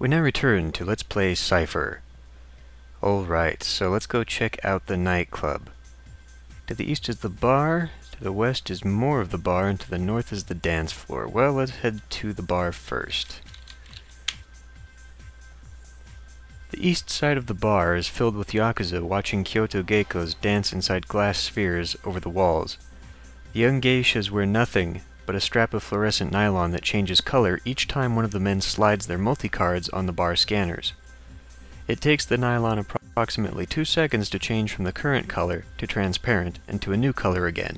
We now return to Let's Play Cypher. Alright, so let's go check out the nightclub. To the east is the bar, to the west is more of the bar, and to the north is the dance floor. Well, let's head to the bar first. The east side of the bar is filled with yakuza watching Kyoto geishas dance inside glass spheres over the walls. The young geishas wear nothing but a strap of fluorescent nylon that changes color each time one of the men slides their multi-cards on the bar scanners. It takes the nylon approximately 2 seconds to change from the current color to transparent and to a new color again.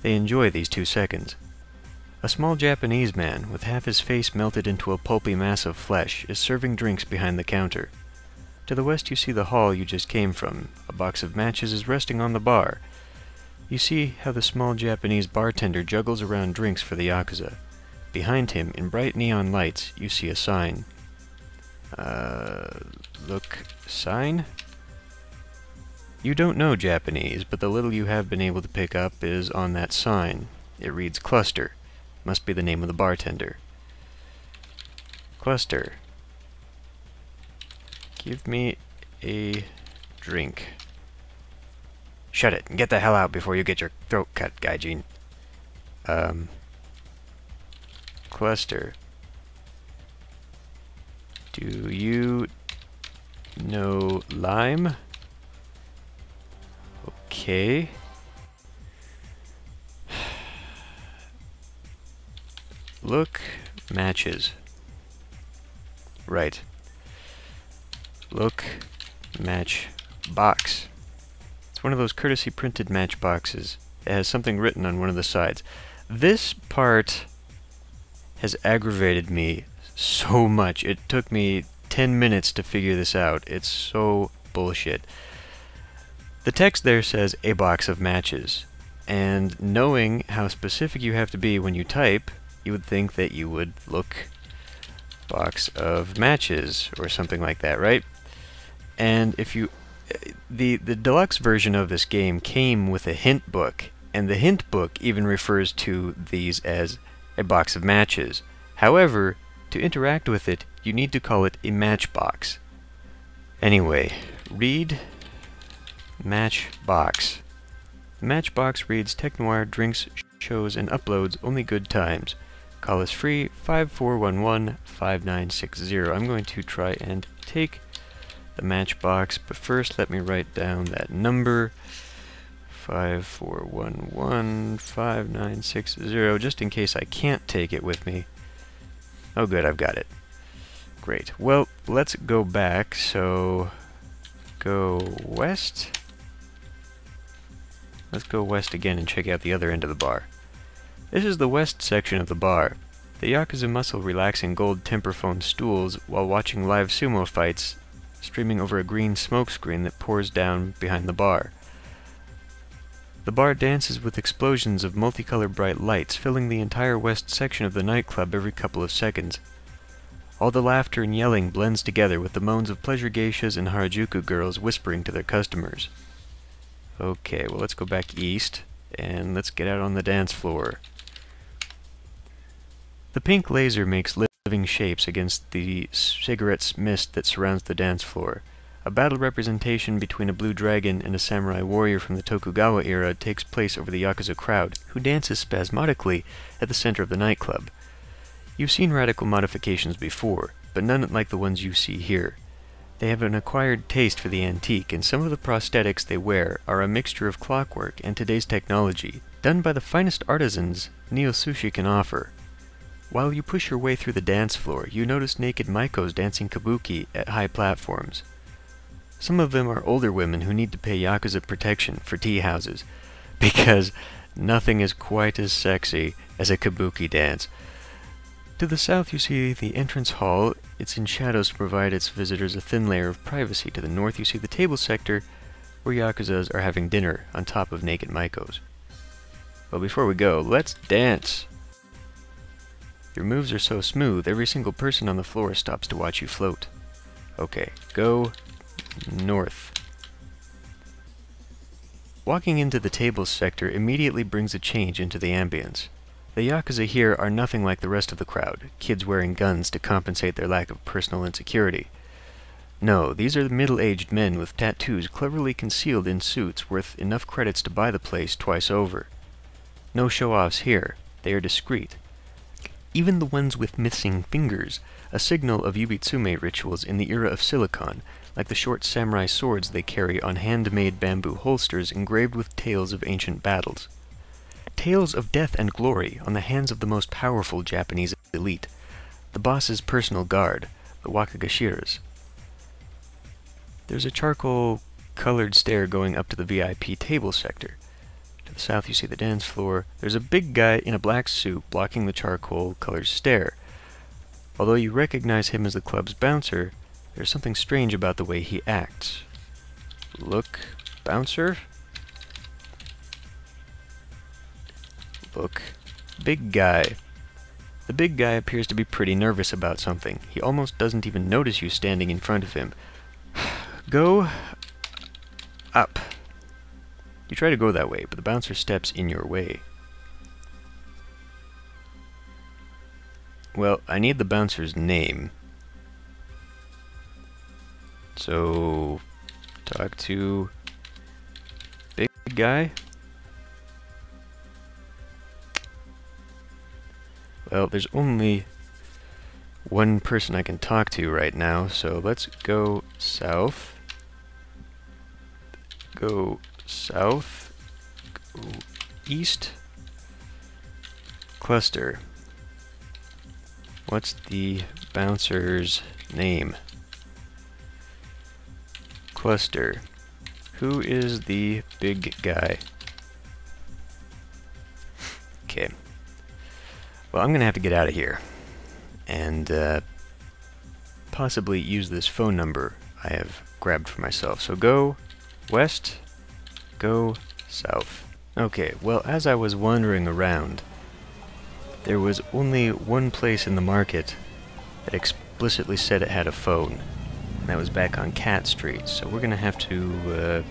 They enjoy these 2 seconds. A small Japanese man, with half his face melted into a pulpy mass of flesh, is serving drinks behind the counter. To the west you see the hall you just came from. A box of matches is resting on the bar. You see how the small Japanese bartender juggles around drinks for the yakuza. Behind him, in bright neon lights, you see a sign. Sign? You don't know Japanese, but the little you have been able to pick up is on that sign. It reads Cluster. Must be the name of the bartender. Cluster. Give me a drink. Shut it and get the hell out before you get your throat cut, Gaijin. Cluster. Do you know lime? Okay. Look, matches. Right. Look, match box. It's one of those courtesy printed match boxes. It has something written on one of the sides. This part has aggravated me so much. It took me 10 minutes to figure this out. It's so bullshit. The text there says a box of matches. And knowing how specific you have to be when you type, you would think that you would look box of matches or something like that, right? And if you the deluxe version of this game came with a hint book, and the hint book even refers to these as a box of matches. However, to interact with it, you need to call it a matchbox. Anyway, read matchbox. The matchbox reads Technoir drinks, shows, and uploads only good times. Call us free 5411-5960. I'm going to try and take the matchbox, but first let me write down that number 5411-5960 just in case I can't take it with me. Oh good, I've got it. Great. Well, let's go back. So go west. Let's go west again and check out the other end of the bar. This is the west section of the bar. The yakuza muscle relax in gold temperphone stools while watching live sumo fights streaming over a green smoke screen that pours down behind the bar. The bar dances with explosions of multicolored bright lights, filling the entire west section of the nightclub every couple of seconds. All the laughter and yelling blends together with the moans of pleasure geishas and Harajuku girls whispering to their customers. Okay, well let's go back east, and let's get out on the dance floor. The pink laser makes living shapes against the cigarette's mist that surrounds the dance floor. A battle representation between a blue dragon and a samurai warrior from the Tokugawa era takes place over the yakuza crowd, who dances spasmodically at the center of the nightclub. You've seen radical modifications before, but none like the ones you see here. They have an acquired taste for the antique, and some of the prosthetics they wear are a mixture of clockwork and today's technology, done by the finest artisans Neo Sushi can offer. While you push your way through the dance floor, you notice naked maikos dancing kabuki at high platforms. Some of them are older women who need to pay yakuza protection for tea houses, because nothing is quite as sexy as a kabuki dance. To the south you see the entrance hall. It's in shadows to provide its visitors a thin layer of privacy. To the north you see the table sector, where yakuzas are having dinner on top of naked maikos. Well, before we go, let's dance! Your moves are so smooth, every single person on the floor stops to watch you float. Okay, go north. Walking into the tables sector immediately brings a change into the ambience. The Yakuza here are nothing like the rest of the crowd, kids wearing guns to compensate their lack of personal insecurity. No, these are middle-aged men with tattoos cleverly concealed in suits worth enough credits to buy the place twice over. No show-offs here, they are discreet. Even the ones with missing fingers, a signal of Yubitsume rituals in the era of silicon, like the short samurai swords they carry on handmade bamboo holsters engraved with tales of ancient battles. Tales of death and glory on the hands of the most powerful Japanese elite, the boss's personal guard, the Wakagashiras. There's a charcoal-colored stair going up to the VIP table sector. To the south you see the dance floor. There's a big guy in a black suit blocking the charcoal-colored stair. Although you recognize him as the club's bouncer, there's something strange about the way he acts. Look, bouncer? Look, big guy. The big guy appears to be pretty nervous about something. He almost doesn't even notice you standing in front of him. Go up. You try to go that way, but the bouncer steps in your way. Well, I need the bouncer's name. So, talk to big guy. Well, there's only one person I can talk to right now, so let's go south. Go south. Go east. Cluster. What's the bouncer's name? Cluster. Who is the big guy? Okay. Well, I'm gonna have to get out of here and possibly use this phone number I have grabbed for myself. So go west, go south. Okay, well, as I was wandering around, there was only one place in the market that explicitly said it had a phone, and that was back on Cat Street. So we're gonna have to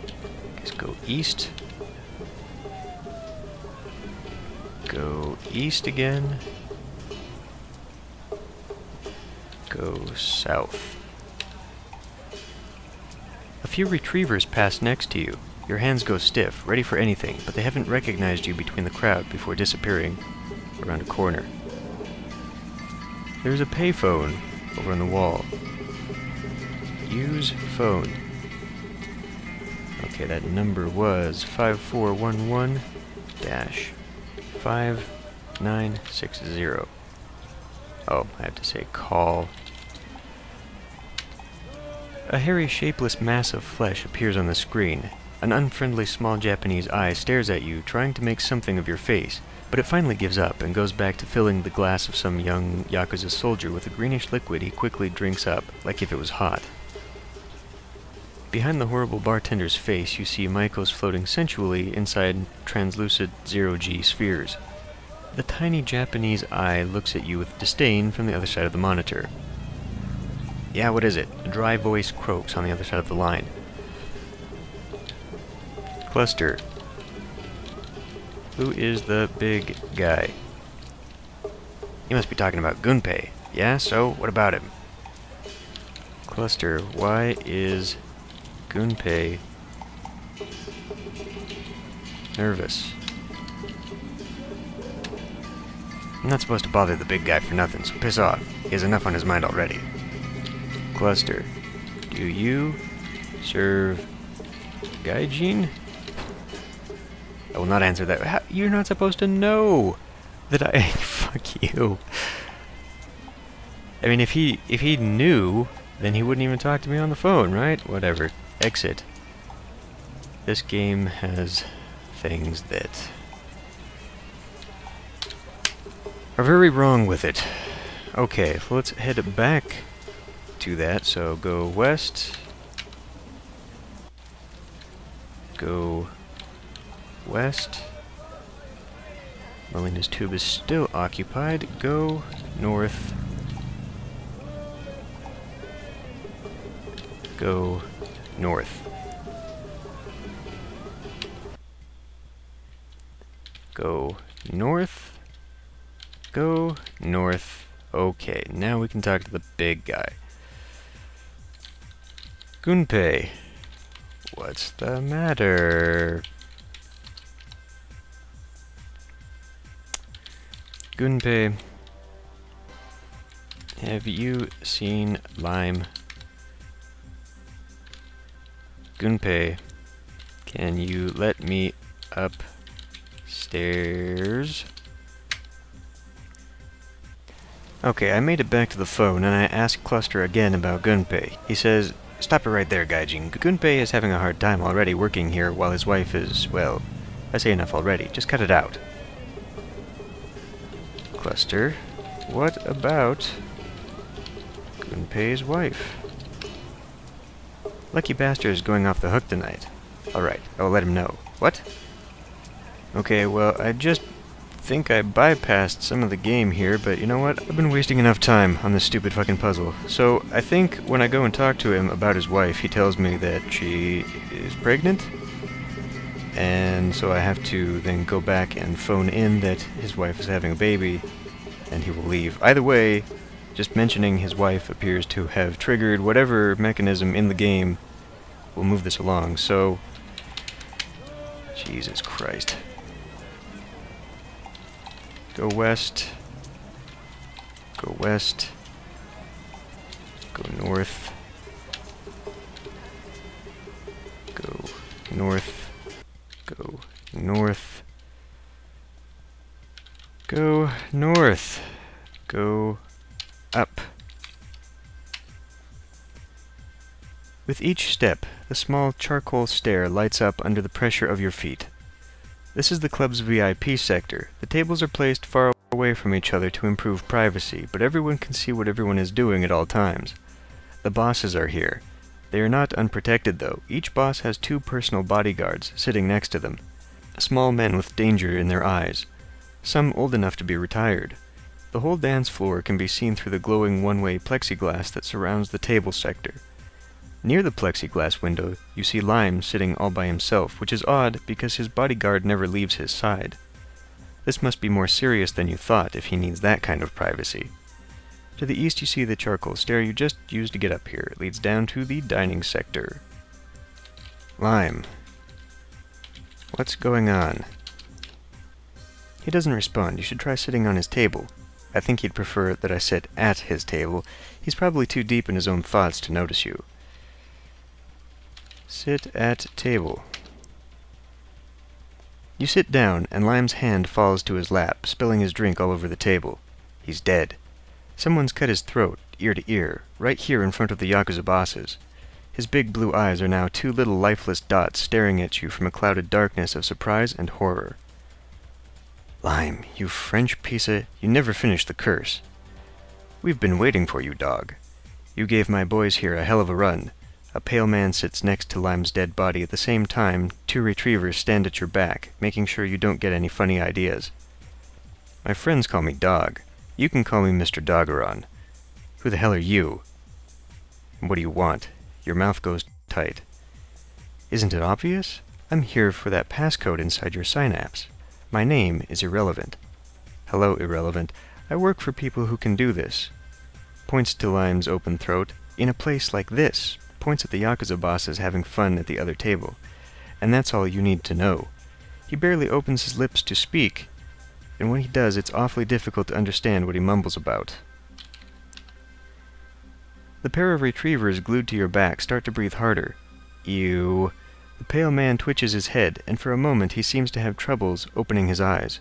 just go east. Go east again. Go south. A few retrievers pass next to you. Your hands go stiff, ready for anything, but they haven't recognized you between the crowd before disappearing around a corner. There's a payphone over on the wall. Use phone. Okay, that number was 5411-5960. Oh, I have to say call. A hairy, shapeless mass of flesh appears on the screen. An unfriendly small Japanese eye stares at you, trying to make something of your face, but it finally gives up and goes back to filling the glass of some young Yakuza soldier with a greenish liquid he quickly drinks up, like if it was hot. Behind the horrible bartender's face, you see Maiko's floating sensually inside translucid zero-G spheres. The tiny Japanese eye looks at you with disdain from the other side of the monitor. Yeah, what is it? A dry voice croaks on the other side of the line. Cluster. Who is the big guy? You must be talking about Gunpei. Yeah, so what about him? Cluster. Why is Gunpei nervous? I'm not supposed to bother the big guy for nothing, so piss off. He has enough on his mind already. Cluster. Do you serve Gaijin? I will not answer that. How, you're not supposed to know that I... Fuck you. I mean, if he knew, then he wouldn't even talk to me on the phone, right? Whatever. Exit. This game has things that are very wrong with it. Okay, so let's head back to that. So go west. Go west. Melina's tube is still occupied. Go north. Go north. Go north. Go north. Okay, now we can talk to the big guy. Gunpei, what's the matter? Gunpei, have you seen Lime? Gunpei, can you let me upstairs? Okay, I made it back to the phone and I asked Cluster again about Gunpei. He says, "Stop it right there, Gaijin. Gunpei is having a hard time already working here while his wife is, well, I say enough already. Just cut it out." Cluster, what about Gunpei's wife? Lucky bastard is going off the hook tonight. Alright, I will let him know. What? Okay, well, I just think I bypassed some of the game here, but you know what? I've been wasting enough time on this stupid fucking puzzle. So, I think when I go and talk to him about his wife, he tells me that she is pregnant. And so I have to then go back and phone in that his wife is having a baby, and he will leave. Either way, just mentioning his wife appears to have triggered whatever mechanism in the game will move this along. So, Jesus Christ. Go west. Go west. Go north. Go north. Go north. Go north. Go up. With each step, the small charcoal stair lights up under the pressure of your feet. This is the club's VIP sector. The tables are placed far away from each other to improve privacy, but everyone can see what everyone is doing at all times. The bosses are here. They are not unprotected, though. Each boss has 2 personal bodyguards sitting next to them. Small men with danger in their eyes. Some old enough to be retired. The whole dance floor can be seen through the glowing one-way plexiglass that surrounds the table sector. Near the plexiglass window, you see Lime sitting all by himself, which is odd because his bodyguard never leaves his side. This must be more serious than you thought if he needs that kind of privacy. To the east you see the charcoal stair you just used to get up here. It leads down to the dining sector. Lime. What's going on? He doesn't respond. You should try sitting on his table. I think he'd prefer that I sit at his table. He's probably too deep in his own thoughts to notice you. Sit at table. You sit down, and Lime's hand falls to his lap, spilling his drink all over the table. He's dead. Someone's cut his throat, ear to ear, right here in front of the Yakuza bosses. His big blue eyes are now 2 little lifeless dots staring at you from a clouded darkness of surprise and horror. Lime, you French piece of... You never finished the curse. We've been waiting for you, dog. You gave my boys here a hell of a run. A pale man sits next to Lime's dead body. At the same time, 2 retrievers stand at your back, making sure you don't get any funny ideas. My friends call me Dog. You can call me Mr. Doggeron. Who the hell are you? And what do you want? Your mouth goes tight. Isn't it obvious? I'm here for that passcode inside your synapse. My name is Irrelevant. Hello, Irrelevant. I work for people who can do this. Points to Lime's open throat. In a place like this. Points at the Yakuza bosses having fun at the other table. And that's all you need to know. He barely opens his lips to speak, and when he does, it's awfully difficult to understand what he mumbles about. The pair of retrievers glued to your back start to breathe harder. Ew. The pale man twitches his head, and for a moment he seems to have troubles opening his eyes.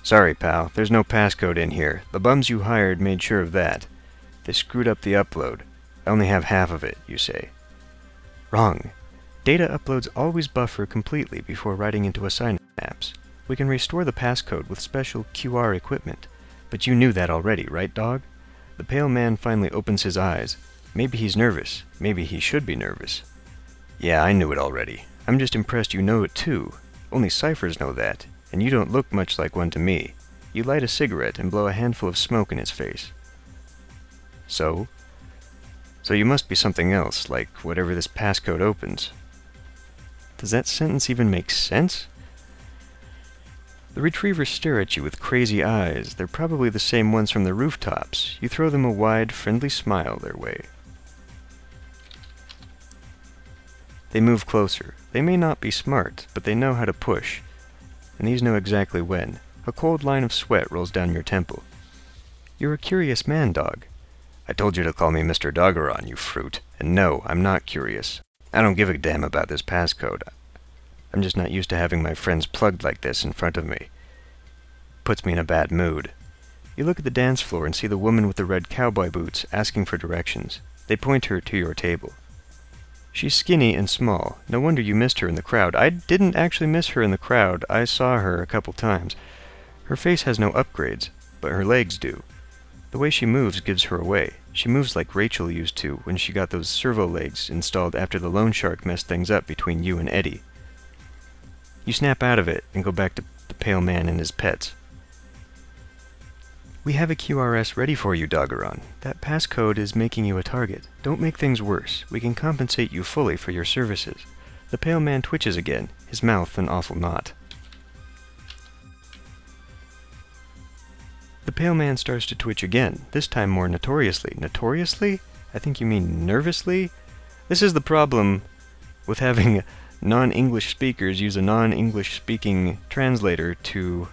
Sorry, pal, there's no passcode in here. The bums you hired made sure of that. They screwed up the upload. I only have half of it, you say. Wrong. Data uploads always buffer completely before writing into a synapse. We can restore the passcode with special QR equipment. But you knew that already, right, dog? The pale man finally opens his eyes. Maybe he's nervous. Maybe he should be nervous. Yeah, I knew it already. I'm just impressed you know it too. Only Cyphers know that, and you don't look much like one to me. You light a cigarette and blow a handful of smoke in his face. So? So you must be something else, like whatever this passcode opens. Does that sentence even make sense? The retrievers stare at you with crazy eyes. They're probably the same ones from the rooftops. You throw them a wide, friendly smile their way. They move closer. They may not be smart, but they know how to push. And these know exactly when. A cold line of sweat rolls down your temple. You're a curious man, dog. I told you to call me Mr. Doggeron, you fruit. And no, I'm not curious. I don't give a damn about this passcode. I'm just not used to having my friends plugged like this in front of me. Puts me in a bad mood. You look at the dance floor and see the woman with the red cowboy boots asking for directions. They point her to your table. She's skinny and small. No wonder you missed her in the crowd. I didn't actually miss her in the crowd. I saw her a couple times. Her face has no upgrades, but her legs do. The way she moves gives her away. She moves like Rachel used to when she got those servo legs installed after the loan shark messed things up between you and Eddie. You snap out of it and go back to the pale man and his pets. We have a QRS ready for you, Doggeron. That passcode is making you a target. Don't make things worse. We can compensate you fully for your services. The pale man twitches again, his mouth an awful knot. The pale man starts to twitch again, this time more notoriously. Notoriously? I think you mean nervously? This is the problem with having non-English speakers use a non-English speaking translator to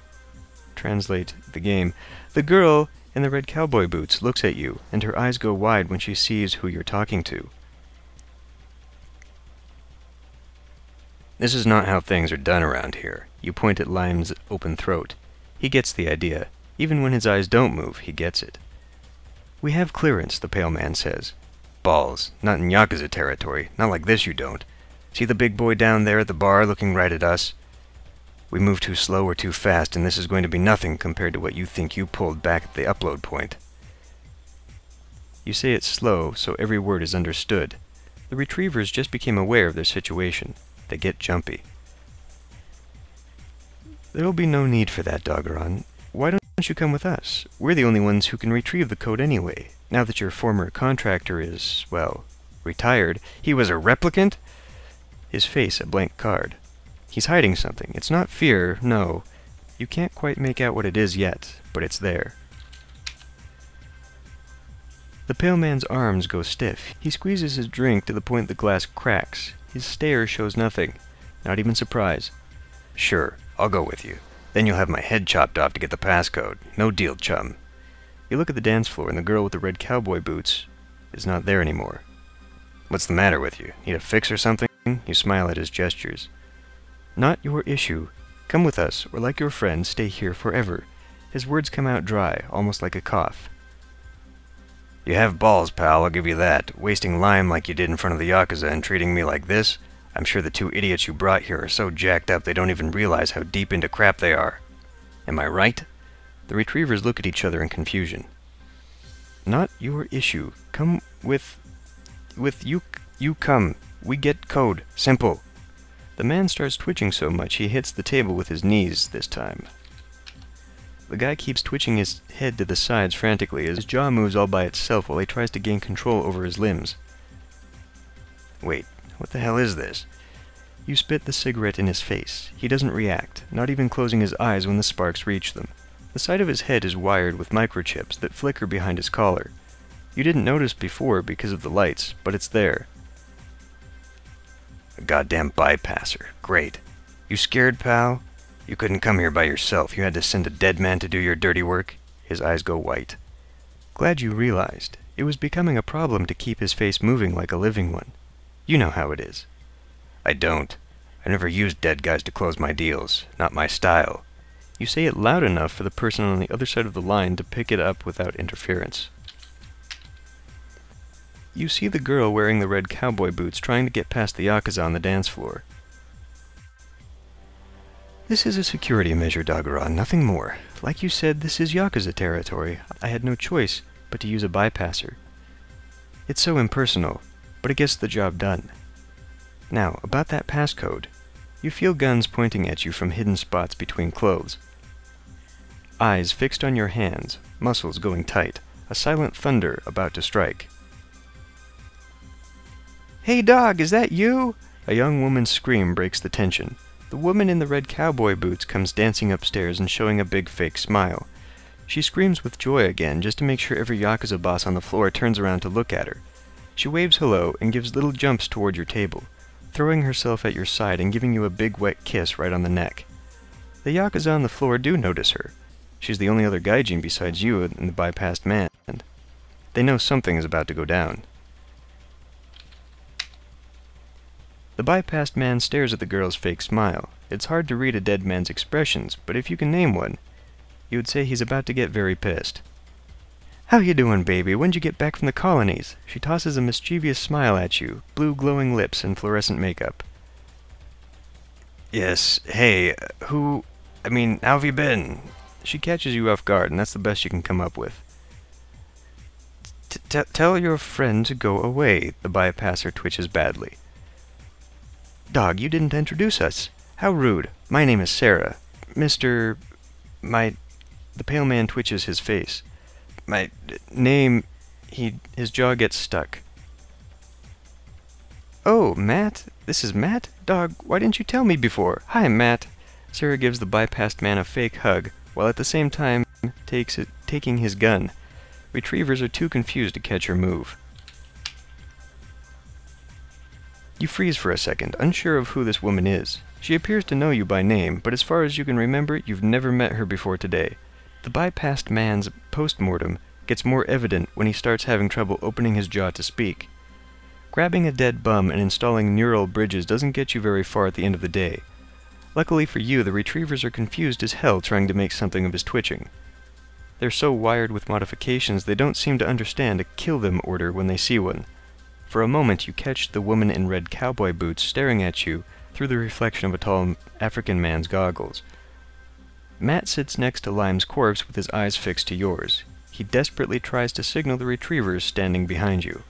translate the game. The girl in the red cowboy boots looks at you, and her eyes go wide when she sees who you're talking to. This is not how things are done around here. You point at Lime's open throat. He gets the idea. Even when his eyes don't move, he gets it. We have clearance, the pale man says. Balls. Not in Yakuza territory. Not like this you don't. See the big boy down there at the bar looking right at us? We move too slow or too fast, and this is going to be nothing compared to what you think you pulled back at the upload point. You say it slow, so every word is understood. The retrievers just became aware of their situation. They get jumpy. There'll be no need for that, Doggeron. Why don't you come with us? We're the only ones who can retrieve the code anyway, now that your former contractor is, well, retired. He was a replicant? His face a blank card. He's hiding something. It's not fear, no. You can't quite make out what it is yet, but it's there. The pale man's arms go stiff. He squeezes his drink to the point the glass cracks. His stare shows nothing, not even surprise. Sure, I'll go with you. Then you'll have my head chopped off to get the passcode. No deal, chum. You look at the dance floor, and the girl with the red cowboy boots is not there anymore. What's the matter with you? Need a fix or something? You smile at his gestures. Not your issue. Come with us, or like your friend, stay here forever. His words come out dry, almost like a cough. You have balls, pal, I'll give you that. Wasting Lime like you did in front of the Yakuza and treating me like this? I'm sure the two idiots you brought here are so jacked up they don't even realize how deep into crap they are. Am I right? The retrievers look at each other in confusion. Not your issue. Come with you. You come. We get code. Simple. The man starts twitching so much he hits the table with his knees this time. The guy keeps twitching his head to the sides frantically as his jaw moves all by itself while he tries to gain control over his limbs. Wait, what the hell is this? You spit the cigarette in his face. He doesn't react, not even closing his eyes when the sparks reach them. The side of his head is wired with microchips that flicker behind his collar. You didn't notice before because of the lights, but it's there. A goddamn bypasser. Great. You scared, pal? You couldn't come here by yourself. You had to send a dead man to do your dirty work? His eyes go white. Glad you realized. It was becoming a problem to keep his face moving like a living one. You know how it is. I don't. I never used dead guys to close my deals. Not my style. You say it loud enough for the person on the other side of the line to pick it up without interference. You see the girl wearing the red cowboy boots trying to get past the Yakuza on the dance floor. This is a security measure, Doggeron, nothing more. Like you said, this is Yakuza territory. I had no choice but to use a bypasser. It's so impersonal, but it gets the job done. Now, about that passcode. You feel guns pointing at you from hidden spots between clothes. Eyes fixed on your hands, muscles going tight, a silent thunder about to strike. Hey dog, is that you? A young woman's scream breaks the tension. The woman in the red cowboy boots comes dancing upstairs and showing a big fake smile. She screams with joy again just to make sure every Yakuza boss on the floor turns around to look at her. She waves hello and gives little jumps toward your table, throwing herself at your side and giving you a big wet kiss right on the neck. The Yakuza on the floor do notice her. She's the only other gaijin besides you and the bypassed man. They know something is about to go down. The bypassed man stares at the girl's fake smile. It's hard to read a dead man's expressions, but if you can name one, you would say he's about to get very pissed. "How you doing, baby? When'd you get back from the colonies?" She tosses a mischievous smile at you, blue glowing lips and fluorescent makeup. "Yes, hey, how have you been?" She catches you off guard, and that's the best you can come up with. "Tell your friend to go away," the bypasser twitches badly. "Dog, you didn't introduce us. How rude. My name is Sarah. The pale man twitches his face. "My name..." His jaw gets stuck. "Oh, Matt? This is Matt? Dog, why didn't you tell me before? Hi, Matt." Sarah gives the bypassed man a fake hug, while at the same time taking his gun. Retrievers are too confused to catch her move. You freeze for a second, unsure of who this woman is. She appears to know you by name, but as far as you can remember, you've never met her before today. The bypassed man's post-mortem gets more evident when he starts having trouble opening his jaw to speak. Grabbing a dead bum and installing neural bridges doesn't get you very far at the end of the day. Luckily for you, the retrievers are confused as hell trying to make something of his twitching. They're so wired with modifications they don't seem to understand a kill them order when they see one. For a moment you catch the woman in red cowboy boots staring at you through the reflection of a tall African man's goggles. Matt sits next to Lime's corpse with his eyes fixed to yours. He desperately tries to signal the retrievers standing behind you.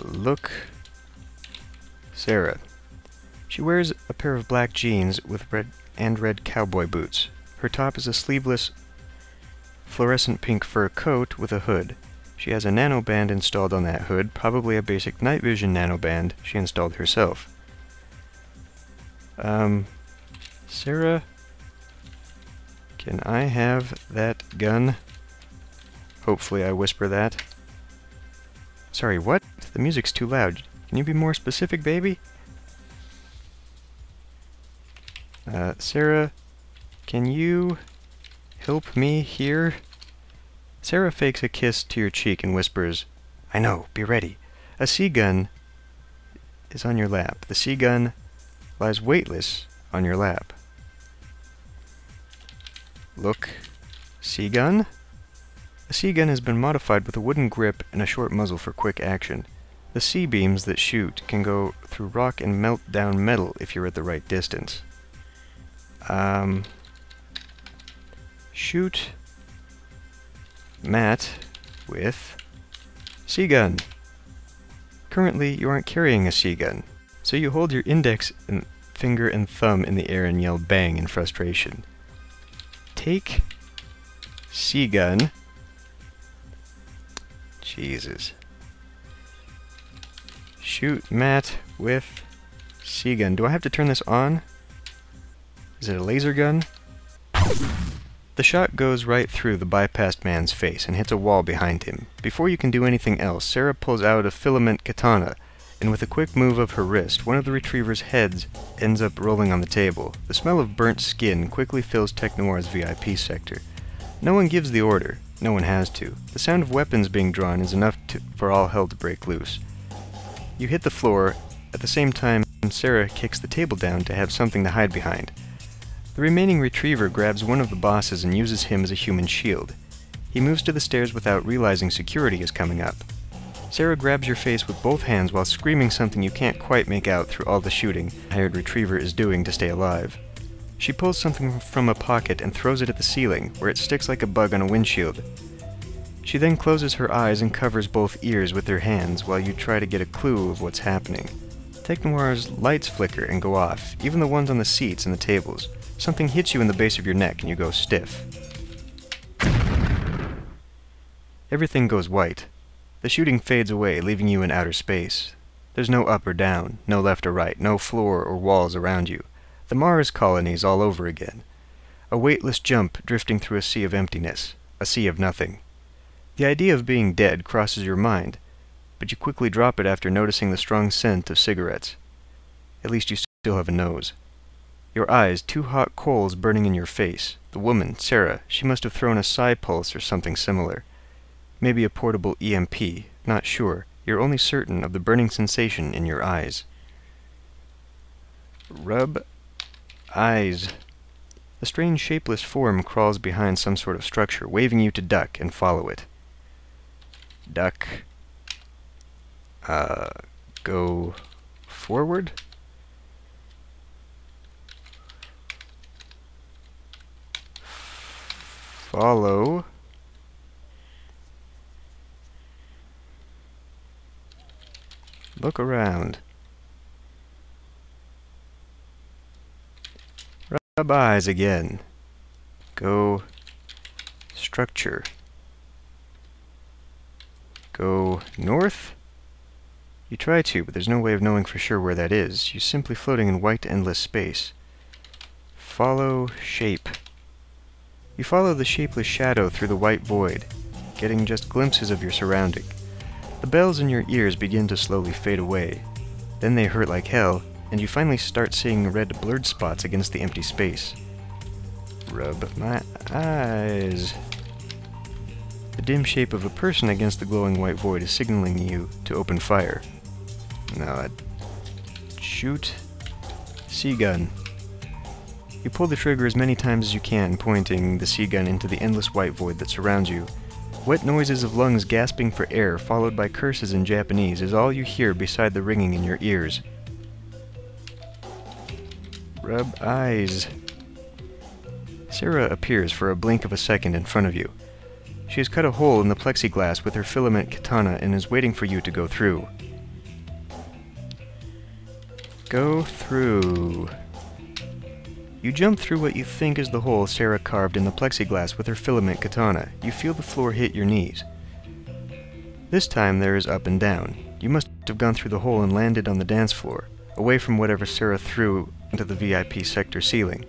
Look. Sarah. She wears a pair of black jeans with red cowboy boots. Her top is a sleeveless fluorescent pink fur coat with a hood. She has a nanoband installed on that hood, probably a basic night vision nanoband she installed herself. Sarah, can I have that gun? Hopefully I whisper that. Sorry, what? The music's too loud. Can you be more specific, baby? Sarah, can you help me here? Sarah fakes a kiss to your cheek and whispers, "I know, be ready." A C-gun is on your lap. The C-gun lies weightless on your lap. Look. C-gun? A C-gun has been modified with a wooden grip and a short muzzle for quick action. The C-beams that shoot can go through rock and melt down metal if you're at the right distance. Shoot Matt with C-gun. Currently, you aren't carrying a C-gun, so you hold your index and finger and thumb in the air and yell bang in frustration. Take C-gun. Jesus. Shoot Matt with C-gun. Do I have to turn this on? Is it a laser gun? The shot goes right through the bypassed man's face and hits a wall behind him. Before you can do anything else, Sarah pulls out a filament katana, and with a quick move of her wrist, one of the retriever's heads ends up rolling on the table. The smell of burnt skin quickly fills Tech Noir's VIP sector. No one gives the order. No one has to. The sound of weapons being drawn is enough for all hell to break loose. You hit the floor. At the same time, Sarah kicks the table down to have something to hide behind. The remaining retriever grabs one of the bosses and uses him as a human shield. He moves to the stairs without realizing security is coming up. Sarah grabs your face with both hands while screaming something you can't quite make out through all the shooting the hired retriever is doing to stay alive. She pulls something from a pocket and throws it at the ceiling, where it sticks like a bug on a windshield. She then closes her eyes and covers both ears with her hands while you try to get a clue of what's happening. Tech Noir's lights flicker and go off, even the ones on the seats and the tables. Something hits you in the base of your neck and you go stiff. Everything goes white. The shooting fades away, leaving you in outer space. There's no up or down, no left or right, no floor or walls around you. The Mars colonies all over again. A weightless jump drifting through a sea of emptiness, a sea of nothing. The idea of being dead crosses your mind, but you quickly drop it after noticing the strong scent of cigarettes. At least you still have a nose. Your eyes, two hot coals burning in your face. The woman, Sarah, she must have thrown a psi pulse or something similar. Maybe a portable EMP, not sure. You're only certain of the burning sensation in your eyes. Rub eyes. A strange shapeless form crawls behind some sort of structure, waving you to duck and follow it. Duck. Go forward? Follow. Look around. Rub eyes again. Go structure. Go north? You try to, but there's no way of knowing for sure where that is. You're simply floating in white endless space. Follow shape. You follow the shapeless shadow through the white void, getting just glimpses of your surrounding. The bells in your ears begin to slowly fade away. Then they hurt like hell, and you finally start seeing red blurred spots against the empty space. Rub my eyes. The dim shape of a person against the glowing white void is signaling you to open fire. Now, shoot. C-gun. You pull the trigger as many times as you can, pointing the C-gun into the endless white void that surrounds you. Wet noises of lungs gasping for air, followed by curses in Japanese, is all you hear beside the ringing in your ears. Rub eyes. Sarah appears for a blink of a second in front of you. She has cut a hole in the plexiglass with her filament katana and is waiting for you to go through. Go through. You jump through what you think is the hole Sarah carved in the plexiglass with her filament katana. You feel the floor hit your knees. This time there is up and down. You must have gone through the hole and landed on the dance floor, away from whatever Sarah threw into the VIP sector ceiling.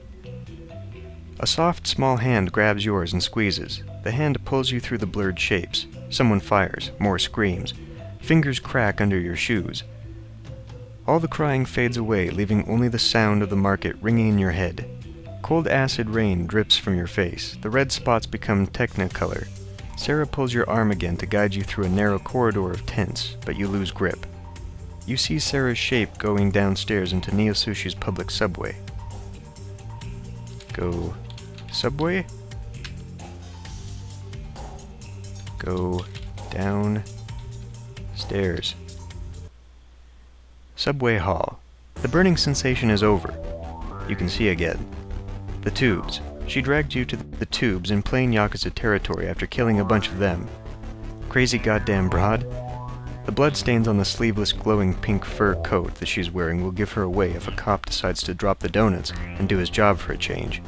A soft, small hand grabs yours and squeezes. The hand pulls you through the blurred shapes. Someone fires. More screams. Fingers crack under your shoes. All the crying fades away, leaving only the sound of the market ringing in your head. Cold acid rain drips from your face. The red spots become technicolor. Sarah pulls your arm again to guide you through a narrow corridor of tents, but you lose grip. You see Sarah's shape going downstairs into Neo Sushi's public subway. Go subway? Go down stairs. Subway hall. The burning sensation is over. You can see again. The tubes. She dragged you to the tubes in plain Yakuza territory after killing a bunch of them. Crazy goddamn broad. The bloodstains on the sleeveless glowing pink fur coat that she's wearing will give her away if a cop decides to drop the donuts and do his job for a change.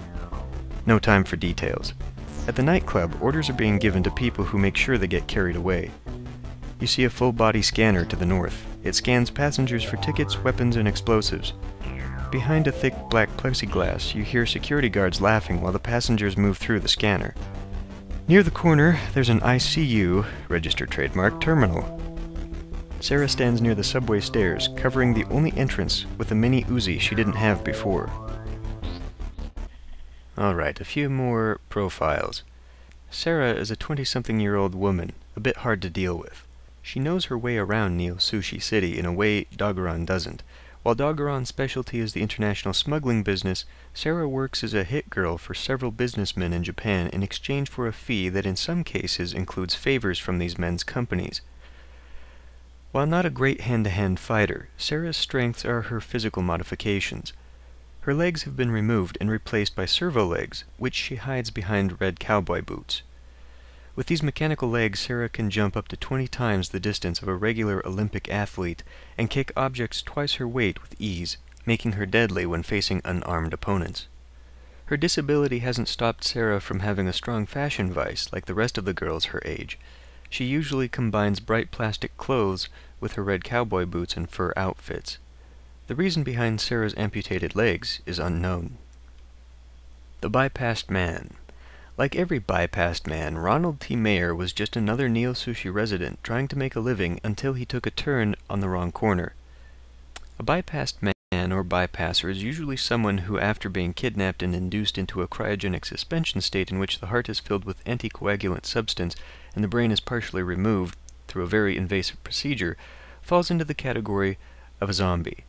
No time for details. At the nightclub, orders are being given to people who make sure they get carried away. You see a full-body scanner to the north. It scans passengers for tickets, weapons, and explosives. Behind a thick black plexiglass, you hear security guards laughing while the passengers move through the scanner. Near the corner, there's an ICU, registered trademark, terminal. Sarah stands near the subway stairs, covering the only entrance with a mini Uzi she didn't have before. Alright, a few more profiles. Sarah is a 20-something-year-old woman, a bit hard to deal with. She knows her way around Neo Sushi City in a way Doggeron doesn't. While Doggeron's specialty is the international smuggling business, Sarah works as a hit girl for several businessmen in Japan in exchange for a fee that in some cases includes favors from these men's companies. While not a great hand-to-hand fighter, Sarah's strengths are her physical modifications. Her legs have been removed and replaced by servo legs, which she hides behind red cowboy boots. With these mechanical legs, Sarah can jump up to 20 times the distance of a regular Olympic athlete and kick objects twice her weight with ease, making her deadly when facing unarmed opponents. Her disability hasn't stopped Sarah from having a strong fashion vice like the rest of the girls her age. She usually combines bright plastic clothes with her red cowboy boots and fur outfits. The reason behind Sarah's amputated legs is unknown. The Bypassed Man. Like every bypassed man, Ronald T. Mayer was just another Neo-Sushi resident trying to make a living until he took a turn on the wrong corner. A bypassed man or bypasser is usually someone who, after being kidnapped and induced into a cryogenic suspension state in which the heart is filled with anticoagulant substance and the brain is partially removed through a very invasive procedure, falls into the category of a zombie.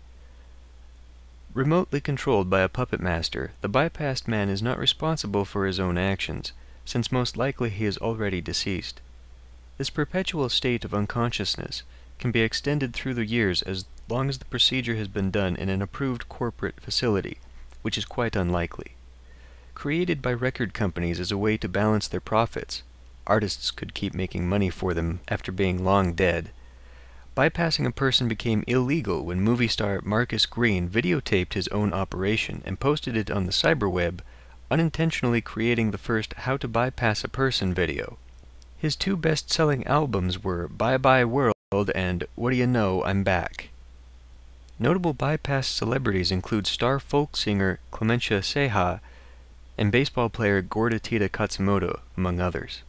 Remotely controlled by a puppet master, the bypassed man is not responsible for his own actions, since most likely he is already deceased. This perpetual state of unconsciousness can be extended through the years as long as the procedure has been done in an approved corporate facility, which is quite unlikely. Created by record companies as a way to balance their profits, artists could keep making money for them after being long dead. Bypassing a person became illegal when movie star Marcus Green videotaped his own operation and posted it on the cyberweb, unintentionally creating the first How to Bypass a Person video. His two best-selling albums were Bye Bye World and What Do You Know, I'm Back. Notable bypass celebrities include star folk singer Clemencia Seja and baseball player Gorditita Katsumoto, among others.